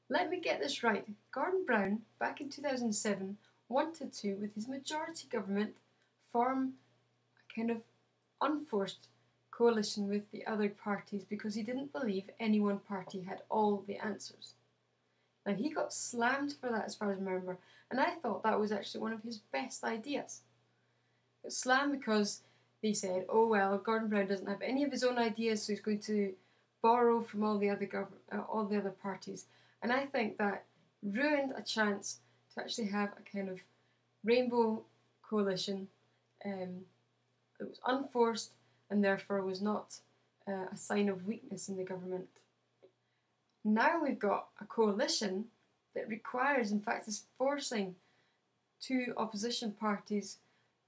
Let me get this right. Gordon Brown, back in 2007, wanted to, with his majority government, form a kind of unforced coalition with the other parties because he didn't believe any one party had all the answers. Now, he got slammed for that as far as I remember, and I thought that was actually one of his best ideas. It was slammed because they said, oh well, Gordon Brown doesn't have any of his own ideas, so he's going to borrow from all the other parties. And I think that ruined a chance to actually have a kind of rainbow coalition that was unforced and therefore was not a sign of weakness in the government. Now we've got a coalition that requires, in fact, is forcing two opposition parties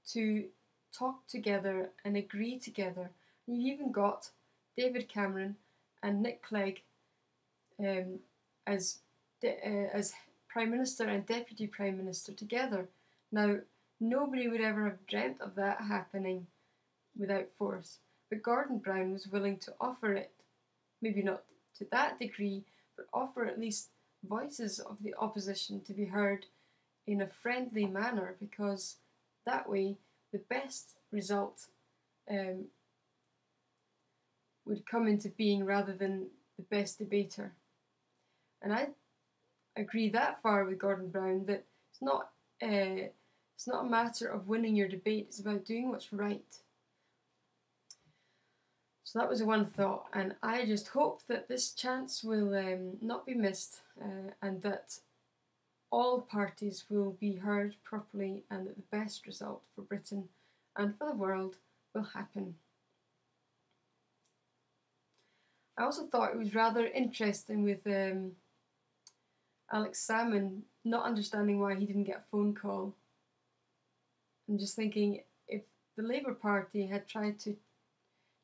to talk together and agree together. You've even got David Cameron and Nick Clegg as Prime Minister and Deputy Prime Minister together. Now, nobody would ever have dreamt of that happening without force, but Gordon Brown was willing to offer it, maybe not to that degree, but offer at least voices of the opposition to be heard in a friendly manner, because that way the best result would come into being rather than the best debater. And I agree that far with Gordon Brown that it's not a matter of winning your debate, it's about doing what's right. So that was one thought, and I just hope that this chance will not be missed, and that all parties will be heard properly, and that the best result for Britain and for the world will happen. I also thought it was rather interesting with Alex Salmond not understanding why he didn't get a phone call. I'm just thinking, if the Labour Party had tried to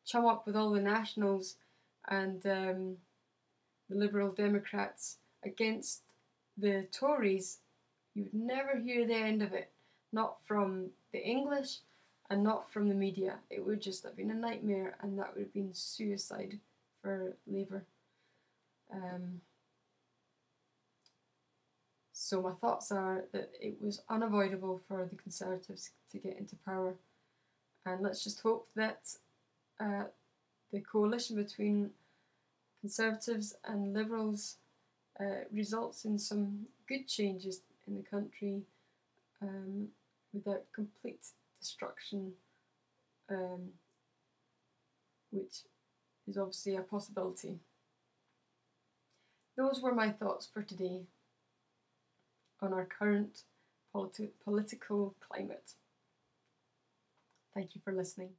chum up with all the Nationals and the Liberal Democrats against the Tories, you would never hear the end of it. Not from the English and not from the media. It would just have been a nightmare, and that would have been suicide for Labour. So my thoughts are that it was unavoidable for the Conservatives to get into power, and let's just hope that the coalition between Conservatives and Liberals results in some good changes in the country without complete destruction, which is obviously a possibility. Those were my thoughts for today on our current political climate. Thank you for listening.